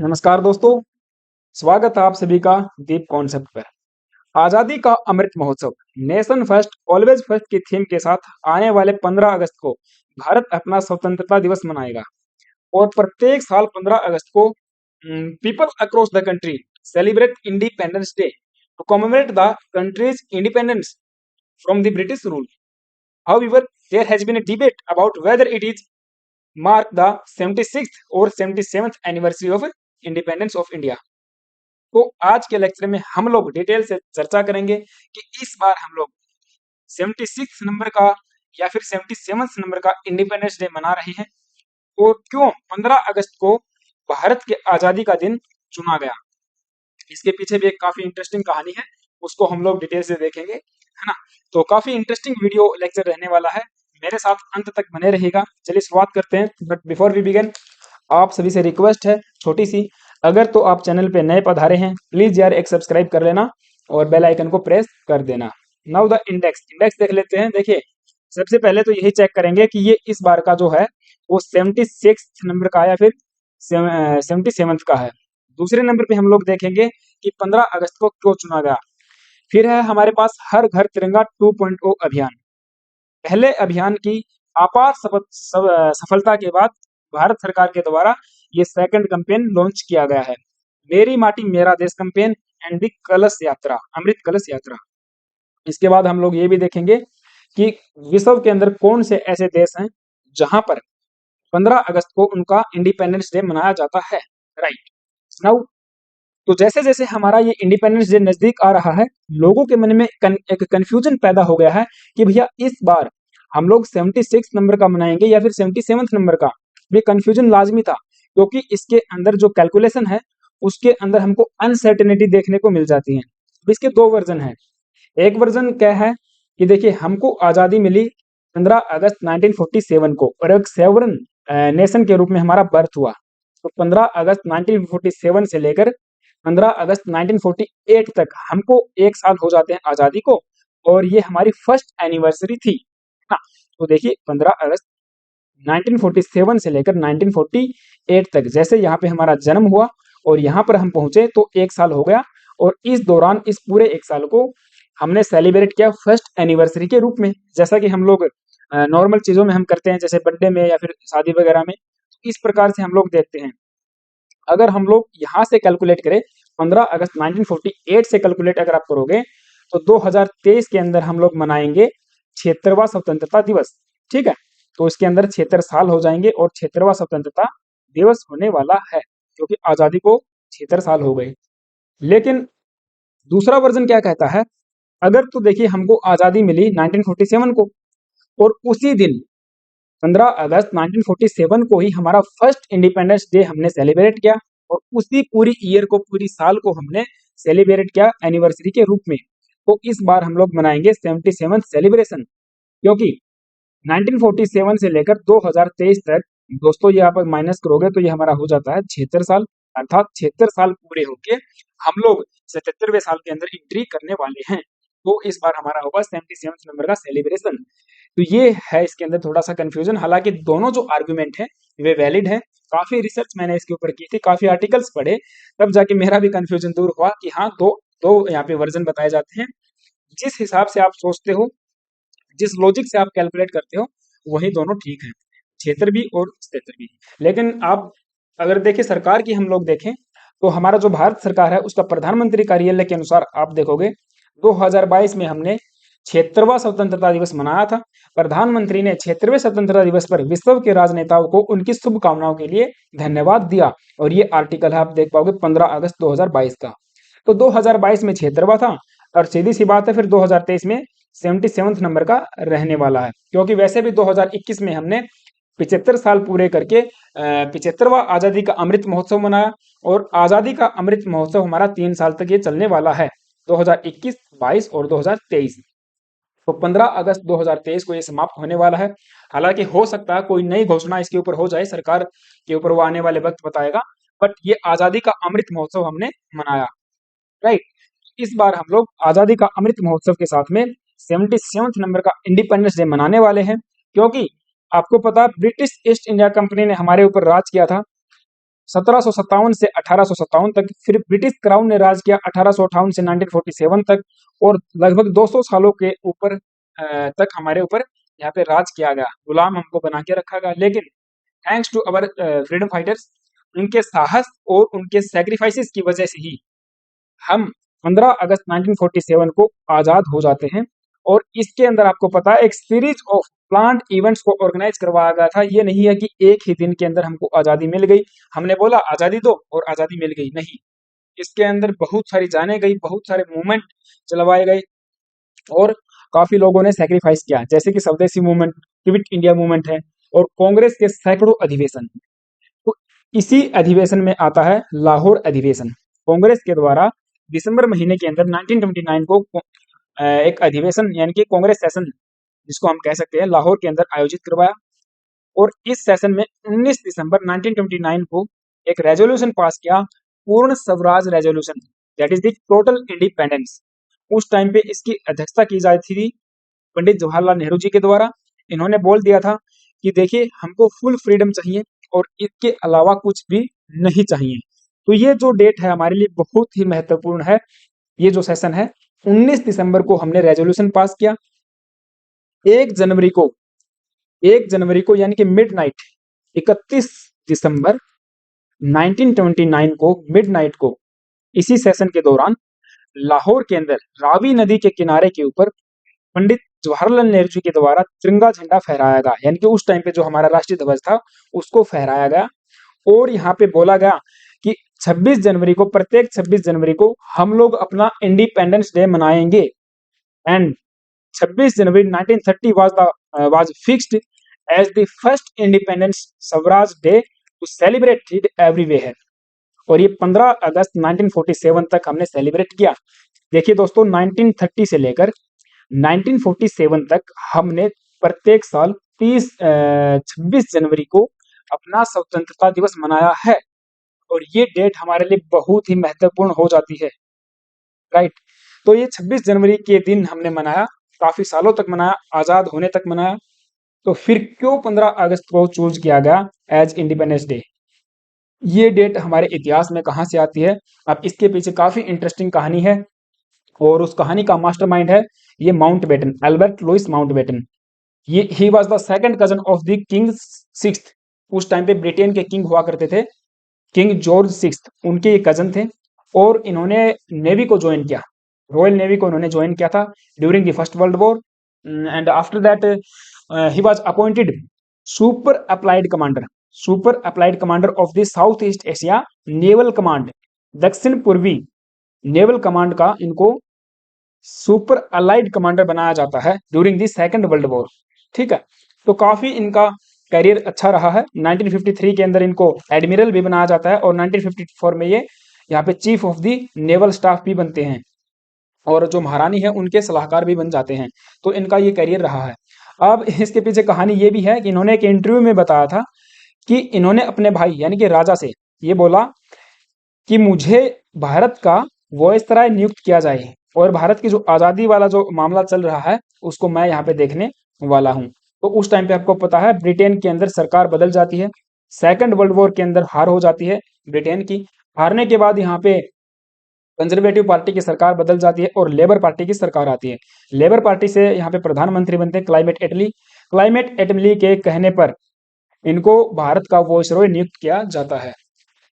नमस्कार दोस्तों, स्वागत है आप सभी का दीप कॉन्सेप्ट पर। आजादी का Amrit Mahotsav nation first always first की थीम के साथ आने वाले 15 अगस्त को भारत अपना स्वतंत्रता दिवस मनाएगा और प्रत्येक साल 15 अगस्त को people across the country celebrate independence day to commemorate the country's independence from the British rule. However, there has been a debate about whether it is mark the 76th or 77th anniversary of independence of India। तो आज के lecture में हम लोग detail से चर्चा करेंगे कि इस बार हम लोग 76 नंबर का या फिर 77 नंबर का इंडिपेंडेंस डे मना रहे हैं और क्यों 15 अगस्त को भारत के आजादी का दिन चुना गया। इसके पीछे भी एक काफी इंटरेस्टिंग कहानी है, उसको हम लोग डिटेल से देखेंगे, है ना। तो काफी इंटरेस्टिंग वीडियो लेक्चर रहने वाला है, मेरे साथ अंत तक बने रहेगा। चलिए शुरुआत करते हैं। बट बिफोर वी बिगिन, आप सभी से रिक्वेस्ट है छोटी सी, अगर तो आप चैनल पे नए पधारे हैं प्लीज यार एक सब्सक्राइब कर लेना और बेल आइकन को प्रेस कर देना। नाउ द इंडेक्स देख लेते हैं। देखिए, सबसे पहले तो यही चेक करेंगे कि ये इस बार का जो है वो 76 नंबर का या फिर 77 का है। दूसरे नंबर पे हम लोग देखेंगे कि 15 अगस्त को क्यों चुना गया। फिर है हमारे पास हर घर तिरंगा 2.0 अभियान। पहले अभियान की आपार सफलता के बाद भारत सरकार के द्वारा ये सेकंड कैंपेन लॉन्च किया गया है, मेरी माटी मेरा देश कैंपेन एंड द कलश यात्रा, अमृत कलश यात्रा। इसके बाद हम लोग ये भी देखेंगे कि विश्व के अंदर कौन से ऐसे देश हैं जहां पर 15 अगस्त को उनका इंडिपेंडेंस डे मनाया जाता है। राइट नाउ, तो जैसे जैसे हमारा ये इंडिपेंडेंस डे नजदीक आ रहा है, लोगों के मन में एक कंफ्यूजन पैदा हो गया है कि भैया इस बार हम लोग 76 नंबर का मनाएंगे या फिर 77 नंबर का। ये कंफ्यूजन लाजमी था क्योंकि इसके अंदर जो कैलकुलेशन है उसके अंदर हमको अनसर्टेनिटी देखने को मिल जाती है। अब इसके दो वर्जन है। एक वर्जन क्या है कि देखिए, हमको आज़ादी मिली 15 अगस्त 1947 को और एक सेवरन नेशन के रूप में हमारा बर्थ हुआ। तो 15 अगस्त 1947 से लेकर 15 अगस्त 1948 तक हमको एक साल हो जाते हैं आज़ादी को और ये हमारी फर्स्ट एनिवर्सरी थी ना। तो देखिए 15 अगस्त 1947 से लेकर 1948 तक जैसे यहाँ पे हमारा जन्म हुआ और यहाँ पर हम पहुंचे तो एक साल हो गया और इस दौरान इस पूरे एक साल को हमने सेलिब्रेट किया फर्स्ट एनिवर्सरी के रूप में, जैसा कि हम लोग नॉर्मल चीज़ों में हम करते हैं जैसे बर्थडे में या फिर शादी वगैरह में। इस प्रकार से हम लोग देखते हैं। अगर हम लोग यहाँ से कैलकुलेट करें 15 अगस्त 1948 से कैलकुलेट अगर आप करोगे तो 2023 के अंदर हम लोग मनाएंगे 76वां स्वतंत्रता दिवस। ठीक है, तो इसके अंदर 76 साल हो जाएंगे और 76वां स्वतंत्रता दिवस होने वाला है क्योंकि आज़ादी को 76 साल हो गए। लेकिन दूसरा वर्जन क्या कहता है, अगर तो देखिए हमको आज़ादी मिली 1947 को और उसी दिन 15 अगस्त 1947 को ही हमारा फर्स्ट इंडिपेंडेंस डे हमने सेलिब्रेट किया और उसी पूरी ईयर को, पूरी साल को हमने सेलिब्रेट किया एनिवर्सरी के रूप में। तो इस बार हम लोग मनाएंगे 77 सेलिब्रेशन क्योंकि 1947 से लेकर 2023 तक दोस्तों ये आप माइनस करोगे तो ये हमारा हो जाता है 76 साल, अर्थात 76 साल पूरे होके हम लोग 77वें साल के अंदर एंट्री करने वाले हैं। तो इस बार हमारा होगा 77 नंबर का सेलिब्रेशन। तो ये है इसके अंदर थोड़ा सा कंफ्यूजन, हालांकि दोनों जो आर्गुमेंट है वे वैलिड है। काफी रिसर्च मैंने इसके ऊपर की थी, काफी आर्टिकल्स पढ़े, तब जाके मेरा भी कंफ्यूजन दूर हुआ कि हाँ दो दो यहाँ पे वर्जन बताए जाते हैं। जिस हिसाब से आप सोचते हो, जिस लॉजिक से आप कैलकुलेट करते हो, वही दोनों ठीक है, 76 भी और 77 भी। लेकिन आप अगर देखें सरकार की हम लोग देखें तो हमारा जो भारत सरकार है उसका प्रधानमंत्री कार्यालय के अनुसार आप देखोगे 2022 में हमने 76वां स्वतंत्रता दिवस मनाया था। प्रधानमंत्री ने 76वें स्वतंत्रता दिवस पर विश्व के राजनेताओं को उनकी शुभकामनाओं के लिए धन्यवाद दिया और ये आर्टिकल है आप देख पाओगे 15 अगस्त 2022 का। तो 2022 में 76वां था और सीधी सी बात है फिर 2023 में 77 नंबर का रहने वाला है क्योंकि वैसे भी 2021 में हमने 75 साल पूरे करके 75वां आज़ादी का अमृत महोत्सव मनाया और आज़ादी का अमृत महोत्सव हमारा 3 साल तक ये चलने वाला है, 2021, 22 और 2023। तो 15 अगस्त 2023 को ये समाप्त होने वाला है। हालांकि हो सकता है कोई नई घोषणा इसके ऊपर हो जाए, सरकार के ऊपर वो आने वाले वक्त बताएगा, बट ये आज़ादी का अमृत महोत्सव हमने मनाया। राइट, इस बार हम लोग आज़ादी का अमृत महोत्सव के साथ में 77 नंबर का इंडिपेंडेंस डे मनाने वाले हैं क्योंकि आपको पता ब्रिटिश ईस्ट इंडिया कंपनी ने हमारे ऊपर राज किया था 1757 से 1857 तक, फिर ब्रिटिश क्राउन ने राज किया 1858 से 1947 तक, और लगभग 200 सालों के ऊपर तक हमारे ऊपर यहाँ पे राज किया गया, गुलाम हमको बना के रखा गया। लेकिन thanks to our freedom fighters, उनके साहस और उनके सेक्रीफाइसेस की वजह से ही हम 15 अगस्त 1947 को आजाद हो जाते हैं। और इसके अंदर आपको पता है एक सीरीज ऑफ प्लान्ड इवेंट्स को ऑर्गेनाइज करवाया गया था। ये नहीं है कि एक ही दिन के अंदर हमको आजादी मिल गई, हमने बोला आजादी दो और आजादी मिल गई, नहीं। इसके अंदर बहुत सारी जाने गई, बहुत सारे मूवमेंट चलवाए गए और काफी लोगों ने सेक्रीफाइस किया, जैसे कि स्वदेशी मूवमेंट, क्विट इंडिया मूवमेंट है, और कांग्रेस के सैकड़ों अधिवेशन। तो इसी अधिवेशन में आता है लाहौर अधिवेशन। कांग्रेस के द्वारा दिसंबर महीने के अंदर 1929 को एक अधिवेशन यानी कि कांग्रेस सेशन जिसको हम कह सकते हैं लाहौर के अंदर आयोजित करवाया। और इस सेशन में 19 दिसंबर 1929 को एक रेजोल्यूशन पास किया, पूर्ण Swaraj resolution, that is the total independence. उस टाइम पे इसकी अध्यक्षता की जाती थी पंडित जवाहरलाल नेहरू जी के द्वारा। इन्होंने बोल दिया था कि देखिए हमको फुल फ्रीडम चाहिए और इसके अलावा कुछ भी नहीं चाहिए। तो ये जो डेट है हमारे लिए बहुत ही महत्वपूर्ण है। ये जो सेशन है 19 दिसंबर को हमने रेजोल्यूशन पास किया। 1 जनवरी को 1 जनवरी को यानी कि मिडनाइट 31 दिसंबर 1929 को मिडनाइट को इसी सेशन के दौरान लाहौर के अंदर रावी नदी के किनारे के ऊपर पंडित जवाहरलाल नेहरू जी के द्वारा तिरंगा झंडा फहराया गया, यानी कि उस टाइम पे जो हमारा राष्ट्रीय ध्वज था उसको फहराया गया। और यहाँ पे बोला गया कि 26 जनवरी को, प्रत्येक 26 जनवरी को हम लोग अपना इंडिपेंडेंस डे मनाएंगे। And 26 January 1930 was fixed as the first independence Swaraj day to celebrate it everywhere। और ये 15 अगस्त 1947 तक हमने सेलिब्रेट किया। देखिए दोस्तों 1930 से लेकर 1947 तक हमने प्रत्येक साल 26 जनवरी को अपना स्वतंत्रता दिवस मनाया है। और ये डेट हमारे लिए बहुत ही महत्वपूर्ण हो जाती है, राइट। तो ये 26 जनवरी के दिन हमने मनाया, काफी सालों तक मनाया, आजाद होने तक मनाया। तो फिर क्यों 15 अगस्त को चूज किया गया एज इंडिपेंडेंस डे? ये डेट हमारे इतिहास में कहाँ से आती है? अब इसके पीछे काफी इंटरेस्टिंग कहानी है और उस कहानी का मास्टरमाइंड है ये माउंटबेटन, अल्बर्ट लुइस माउंटबेटन। ये he was the second cousin of the king sixth. उस टाइम पे ब्रिटेन के किंग हुआ करते थे, किंग जॉर्ज सिक्स्थ, उनके ये कजन थे। और इन्होंने नेवी को ज्वाइन किया, रॉयल नेवी को इन्होंने ज्वाइन किया था during the first world war. And after that he was appointed super applied commander, super applied commander of the south east Asia naval command, दक्षिण पूर्वी नेवल कमांड का इनको सुपर अलाइड कमांडर बनाया जाता है during the second world war. ठीक है, तो काफी इनका करियर अच्छा रहा है। 1953 के अंदर इनको एडमिरल भी बनाया जाता है और 1954 में ये यहाँ पे chief of the naval staff भी बनते हैं और जो महारानी है उनके सलाहकार भी बन जाते हैं। तो इनका ये करियर रहा है। अब इसके पीछे कहानी ये भी है कि इन्होंने एक इंटरव्यू में बताया था कि इन्होंने अपने भाई यानी कि राजा से ये बोला कि मुझे भारत का वॉइसराय नियुक्त किया जाए और भारत की जो आज़ादी वाला जो मामला चल रहा है उसको मैं यहाँ पे देखने वाला हूँ। तो उस टाइम पे आपको पता है ब्रिटेन के अंदर सरकार बदल जाती है, सेकंड वर्ल्ड वॉर के अंदर हार हो जाती है ब्रिटेन की। हारने के बाद यहाँ पे कंजर्वेटिव पार्टी की सरकार बदल जाती है और लेबर पार्टी की सरकार आती है। लेबर पार्टी से यहाँ पे प्रधानमंत्री बनते हैं क्लाइमेट एटली। क्लाइमेट एटली के कहने पर इनको भारत का वॉइसरॉय नियुक्त किया जाता है।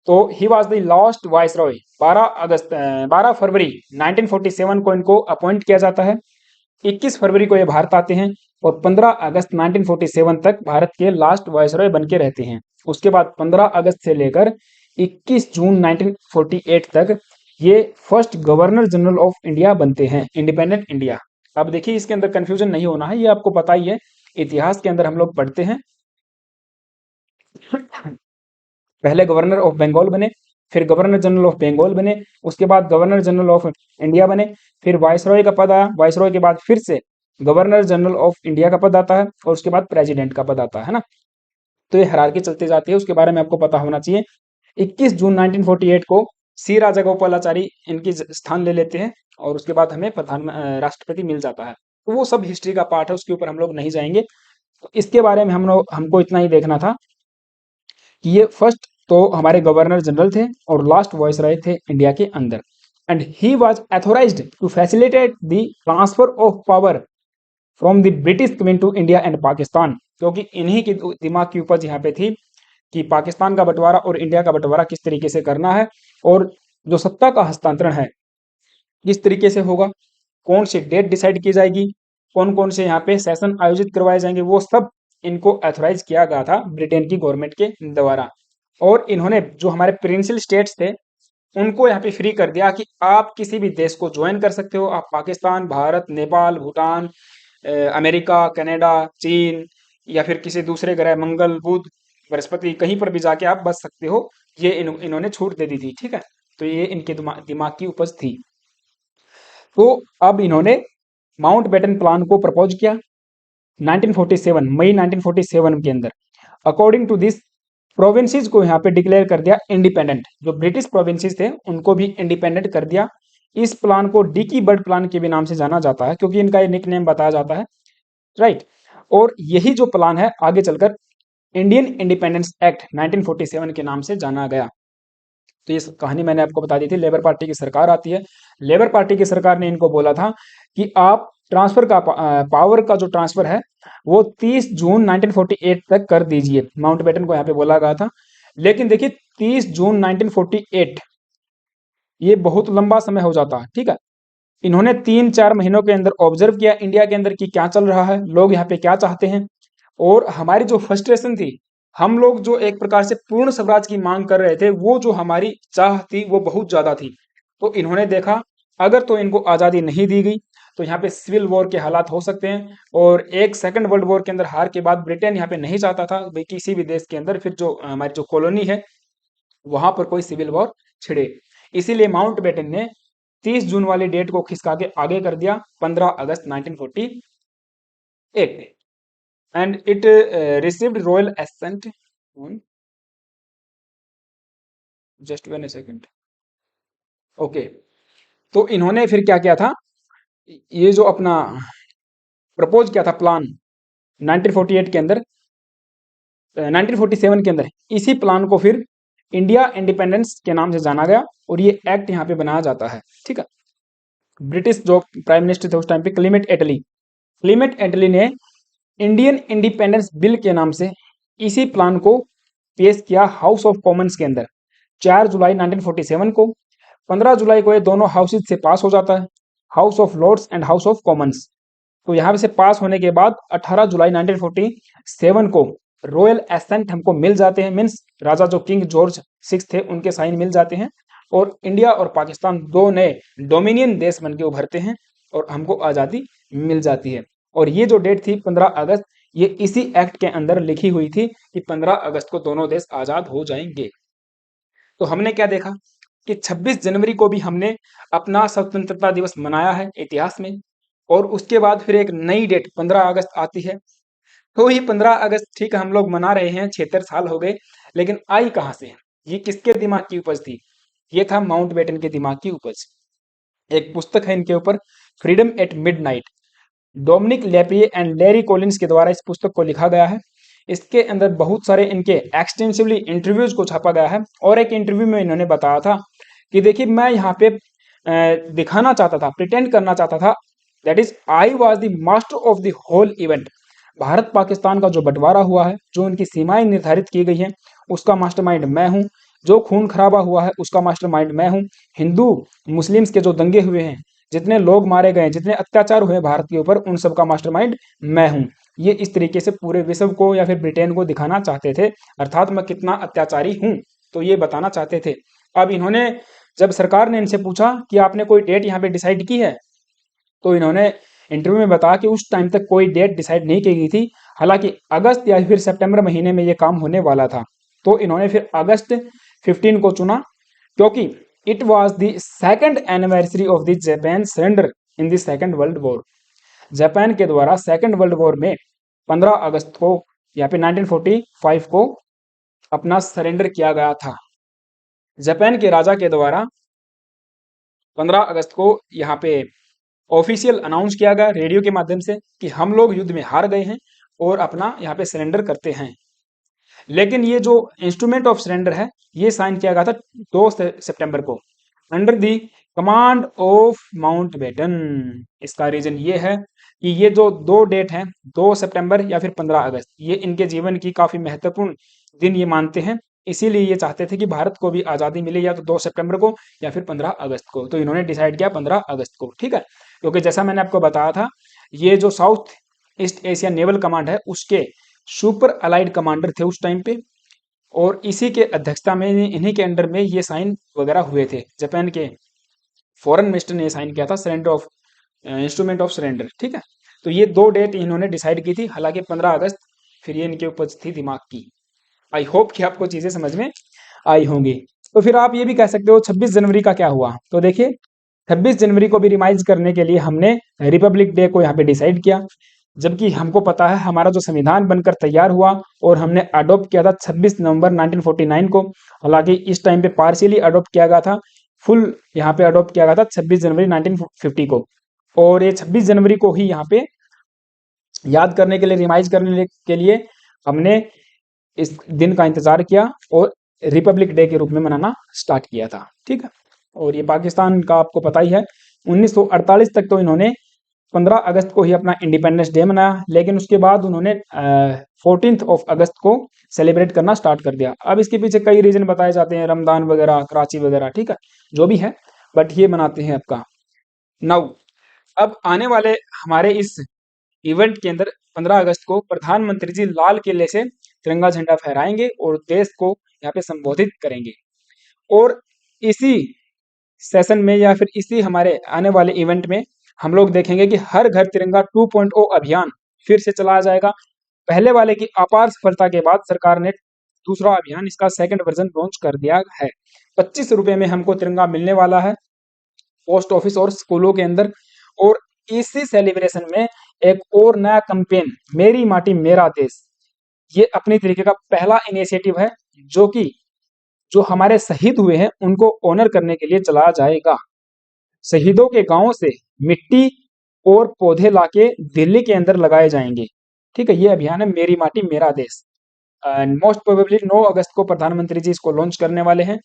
तो he was the last viceroy. 12 फरवरी 1947 को इनको अपॉइंट किया जाता है। 21 फरवरी को ये भारत आते हैं और 15 अगस्त 1947 तक भारत के लास्ट वाइसरॉय बन के रहते हैं। उसके बाद 15 अगस्त से लेकर 21 जून 1948 तक ये first governor general of India बनते हैं, इंडिपेंडेंट इंडिया। अब देखिए इसके अंदर कंफ्यूजन नहीं होना है, ये आपको पता ही है, इतिहास के अंदर हम लोग पढ़ते हैं। पहले गवर्नर ऑफ बंगाल बने, फिर गवर्नर जनरल ऑफ बंगाल बने, उसके बाद गवर्नर जनरल ऑफ इंडिया बने, फिर वाइसरॉय का पद आया, वाइसरॉय के बाद फिर से गवर्नर जनरल ऑफ इंडिया का पद आता है और उसके बाद प्रेसिडेंट का पद आता है ना। तो ये हायरार्की चलती जाती है, उसके बारे में आपको पता होना चाहिए। 21 जून 1948 को सी राजागोपालाचारी इनकी स्थान ले लेते हैं और उसके बाद हमें राष्ट्रपति मिल जाता है। तो वो सब हिस्ट्री का पार्ट है, उसके ऊपर हम लोग नहीं जाएंगे। तो इसके बारे में हमको इतना ही देखना था कि ये फर्स्ट तो हमारे गवर्नर जनरल थे और लास्ट वॉइसरॉय थे इंडिया के अंदर। And he was authorised to facilitate the transfer of power from the British queen to India and Pakistan, क्योंकि इन्हीं की दिमाग की उपज यहाँ पे थी कि पाकिस्तान का बंटवारा और इंडिया का बंटवारा किस तरीके से करना है, और जो सत्ता का हस्तांतरण है किस तरीके से होगा, कौन सी डेट डिसाइड की जाएगी, कौन कौन से यहाँ पे सेशन आयोजित करवाए जाएंगे, वो सब इनको अथोराइज किया गया था ब्रिटेन की गवर्नमेंट के द्वारा। और इन्होंने जो हमारे प्रिंसिपल स्टेट्स थे उनको यहाँ पे फ्री कर दिया कि आप किसी भी देश को ज्वाइन कर सकते हो, आप पाकिस्तान, भारत, नेपाल, भूटान, अमेरिका, कनाडा, चीन या फिर किसी दूसरे ग्रह मंगल, बुध, बृहस्पति कहीं पर भी जाके आप बच सकते हो, ये इन्होंने छूट दे दी थी। ठीक है, तो ये इनके दिमाग की उपज थी। तो अब इन्होंने माउंटबेटन प्लान को प्रपोज किया 1947 मई 1947 के अंदर। अकॉर्डिंग टू दिस प्रोविंसेस को यहाँ पे डिक्लेयर कर दिया इंडिपेंडेंट, जो ब्रिटिश प्रोविंसेस थे उनको भी इंडिपेंडेंट कर दिया। इस प्लान को डिकी बर्ड प्लान के भी नाम से जाना जाता है, क्योंकि इनका ये निक नेम बताया जाता है, राइट। और यही जो प्लान है आगे चलकर इंडियन इंडिपेंडेंस एक्ट 1947 के नाम से जाना गया। तो ये कहानी मैंने आपको बता दी थी। लेबर पार्टी की सरकार आती है, लेबर पार्टी की सरकार ने इनको बोला था कि आप ट्रांसफर का पावर का जो ट्रांसफर है वो 30 जून 1948 तक कर दीजिए, माउंटबेटन को यहाँ पे बोला गया था। लेकिन देखिए 30 जून 1948 ये बहुत लंबा समय हो जाता है। ठीक है, इन्होंने 3-4 महीनों के अंदर ऑब्जर्व किया इंडिया के अंदर कि क्या चल रहा है, लोग यहाँ पे क्या चाहते हैं, और हमारी जो फ्रस्ट्रेशन थी, हम लोग जो एक प्रकार से पूर्ण स्वराज की मांग कर रहे थे, वो जो हमारी चाह थी वो बहुत ज्यादा थी। तो इन्होंने देखा अगर तो इनको आजादी नहीं दी गई तो यहाँ पे सिविल वॉर के हालात हो सकते हैं, और एक सेकंड वर्ल्ड वॉर के अंदर हार के बाद ब्रिटेन यहाँ पे नहीं चाहता था भाई किसी भी देश के अंदर फिर जो हमारी जो कॉलोनी है वहां पर कोई सिविल वॉर छिड़े। इसीलिए माउंटबेटन ने 30 जून वाली डेट को खिसका के आगे कर दिया 15 अगस्त 1948, and it received royal assent on just one second. Okay, तो इन्होंने फिर क्या किया था, ये जो अपना प्रपोज किया था प्लान 1948 के अंदर, 1947 के अंदर, इसी प्लान को फिर इंडिया इंडिपेंडेंस के नाम से जाना गया और ये एक्ट यहाँ पे बनाया जाता है। ठीक है, ब्रिटिश जो प्राइम मिनिस्टर थे उस टाइम पे क्लीमेट एटली ने इंडियन इंडिपेंडेंस बिल के नाम से इसी प्लान को पेश किया हाउस ऑफ कॉमन्स के अंदर 4 जुलाई 1947 को। 15 जुलाई को ये दोनों हाउसेज से पास हो जाता है, House of Lords and House of Commons. तो यहाँ से पास होने के बाद 18 जुलाई 1947 को रॉयल एसेंट हमको मिल जाते हैं, मीन्स राजा जो किंग जॉर्ज 6 थे उनके साइन मिल जाते हैं, और इंडिया और पाकिस्तान दो नए डोमिनियन देश बन के उभरते हैं और हमको आज़ादी मिल जाती है। और ये जो डेट थी 15 अगस्त, ये इसी एक्ट के अंदर लिखी हुई थी कि 15 अगस्त को दोनों देश आज़ाद हो जाएंगे। तो हमने क्या देखा कि 26 जनवरी को भी हमने अपना स्वतंत्रता दिवस मनाया है इतिहास में, और उसके बाद फिर एक नई डेट 15 अगस्त आती है। तो ये 15 अगस्त ठीक है हम लोग मना रहे हैं, 76 साल हो गए, लेकिन आई कहाँ से, ये किसके दिमाग की उपज थी, ये था माउंटबेटन के दिमाग की उपज। एक पुस्तक है इनके ऊपर, freedom at midnight, Dominique Lapierre and Larry Collins के द्वारा इस पुस्तक को लिखा गया है। इसके अंदर बहुत सारे इनके एक्सटेंसिवली इंटरव्यूज को छापा गया है, और एक इंटरव्यू में इन्होंने बताया था कि देखिए मैं यहाँ पे दिखाना चाहता था, प्रिटेंड करना चाहता था, that is I was the master of the whole event. Bharat Pakistan का जो बंटवारा हुआ है, जो इनकी सीमाएं निर्धारित की गई हैं, उसका मास्टरमाइंड मैं हूँ। जो खून खराबा हुआ है उसका मास्टरमाइंड मैं हूँ। हिंदू मुस्लिम्स के जो दंगे हुए हैं, जितने लोग मारे गए, जितने अत्याचार हुए भारत के ऊपर, उन सब का मास्टरमाइंड मैं हूँ। ये इस तरीके से पूरे विश्व को या फिर ब्रिटेन को दिखाना चाहते थे, अर्थात मैं कितना अत्याचारी हूँ, तो ये बताना चाहते थे। अब इन्होंने, जब सरकार ने इनसे पूछा कि आपने कोई डेट यहाँ पे डिसाइड की है, तो इन्होंने इंटरव्यू में बताया कि उस टाइम तक कोई डेट डिसाइड नहीं की गई थी, हालांकि अगस्त या फिर सितंबर महीने में ये काम होने वाला था। तो इन्होंने फिर अगस्त 15 को चुना, क्योंकि it was the second anniversary of the Japan surrender in the second world war. Japan के द्वारा सेकंड वर्ल्ड वॉर में 15 अगस्त को यहाँ पे 1945 को अपना सरेंडर किया गया था। जापान के राजा के द्वारा 15 अगस्त को यहाँ पे ऑफिशियल अनाउंस किया गया रेडियो के माध्यम से कि हम लोग युद्ध में हार गए हैं और अपना यहाँ पे सरेंडर करते हैं। लेकिन ये जो इंस्ट्रूमेंट ऑफ सरेंडर है ये साइन किया गया था 2 सितंबर को under the command of Mountbatten. इसका रीजन ये है कि ये जो दो डेट हैं, 2 सितंबर या फिर 15 अगस्त, ये इनके जीवन की काफी महत्वपूर्ण दिन ये मानते हैं। इसीलिए ये चाहते थे कि भारत को भी आज़ादी मिले या तो 2 सितंबर को या फिर 15 अगस्त को। तो इन्होंने डिसाइड किया 15 अगस्त को, ठीक है। क्योंकि जैसा मैंने आपको बताया था, ये जो south east Asia naval command है उसके सुपर अलाइड कमांडर थे उस टाइम पे, और इसी के अध्यक्षता में इन्हीं के अंडर में ये साइन वगैरह हुए थे। जापान के फॉरेन मिनिस्टर ने साइन किया था surrender of instrument of surrender, ठीक है। तो ये दो डेट इन्होंने डिसाइड की थी, हालांकि 15 अगस्त फिर ये इनके ऊपर थी दिमाग की। आई होप कि आपको चीजें समझ में आई होंगी। तो फिर आप ये भी कह सकते हो 26 जनवरी का क्या हुआ। तो देखिए 26 जनवरी को भी रिमाइज करने के लिए हमने रिपब्लिक डे को यहाँ पे डिसाइड किया, जबकि हमको पता है हमारा जो संविधान बनकर तैयार हुआ और हमने अडॉप्ट किया था 26 नवंबर 1949 को। हालांकि इस टाइम पे पार्शियली अडॉप्ट किया गया था, फुल यहाँ पे अडॉप्ट किया गया था 26 जनवरी 1950 को। और ये 26 जनवरी को ही यहाँ पे याद करने के लिए, रिमाइज करने के लिए हमने इस दिन का इंतजार किया और रिपब्लिक डे के रूप में मनाना स्टार्ट किया था, ठीक है। और ये पाकिस्तान का आपको पता ही है 1948 तक तो इन्होंने 15 अगस्त को ही अपना इंडिपेंडेंस डे मनाया, लेकिन उसके बाद उन्होंने 14 अगस्त को सेलिब्रेट करना स्टार्ट कर दिया। अब इसके पीछे कई रीजन बताए जाते हैं, रमदान वगैरह, कराची वगैरह, ठीक है, जो भी है, बट ये मनाते हैं आपका। नाउ अब आने वाले हमारे इस इवेंट के अंदर 15 अगस्त को प्रधानमंत्री जी लाल किले से तिरंगा झंडा फहराएंगे और देश को यहाँ पे संबोधित करेंगे। और इसी सेशन में या फिर इसी हमारे आने वाले इवेंट में हम लोग देखेंगे कि हर घर तिरंगा 2.0 अभियान फिर से चलाया जाएगा। पहले वाले की अपार सफलता के बाद सरकार ने दूसरा अभियान, इसका सेकंड वर्जन लॉन्च कर दिया है। 25 रुपए में हमको तिरंगा मिलने वाला है पोस्ट ऑफिस और स्कूलों के अंदर। और इसी सेलिब्रेशन में एक और नया कैंपेन, मेरी माटी मेरा देश, ये अपनी तरीके का पहला इनिशिएटिव है, जो कि जो हमारे शहीद हुए हैं उनको ऑनर करने के लिए चलाया जाएगा। शहीदों के गांवों से मिट्टी और पौधे लाके दिल्ली के अंदर लगाए जाएंगे, ठीक है। ये अभियान है मेरी माटी मेरा देश। एंड मोस्ट प्रोबेबली 9 अगस्त को प्रधानमंत्री जी इसको लॉन्च करने वाले हैं।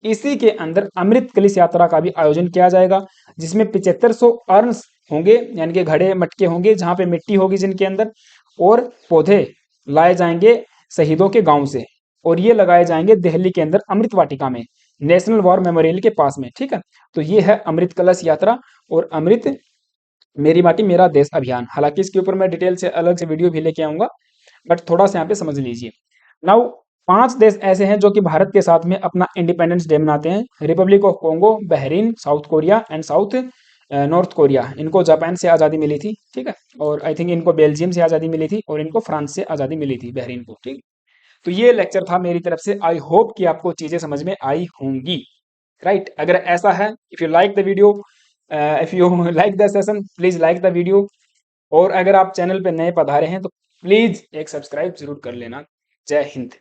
इसी के अंदर अमृत कलश यात्रा का भी आयोजन किया जाएगा, जिसमें 7500 अर्न्स होंगे, यानी कि घड़े मटके होंगे जहां पे मिट्टी होगी जिनके अंदर, और पौधे लाए जाएंगे शहीदों के गांव से, और ये लगाए जाएंगे दिल्ली के अंदर अमृत वाटिका में, नेशनल वॉर मेमोरियल के पास में, ठीक है। तो ये है अमृत कलश यात्रा और अमृत मेरी माटी मेरा देश अभियान। हालांकि इसके ऊपर मैं डिटेल से अलग से वीडियो भी लेके आऊंगा, बट थोड़ा सा यहाँ पे समझ लीजिए। नाउ 5 देश ऐसे हैं जो कि भारत के साथ में अपना इंडिपेंडेंस डे मनाते हैं। Republic of Congo, Bahrain, south Korea and south north Korea. इनको जापान से आज़ादी मिली थी, ठीक है। और आई थिंक इनको बेल्जियम से आज़ादी मिली थी, और इनको फ्रांस से आज़ादी मिली थी, बहरीन को, ठीक। तो ये लेक्चर था मेरी तरफ से। आई होप कि आपको चीज़ें समझ में आई होंगी, राइट। अगर ऐसा है, if you like the video, if you like the session, please like the video. और अगर आप चैनल पे नए पधारे हैं तो प्लीज़ एक सब्सक्राइब जरूर कर लेना। जय हिंद।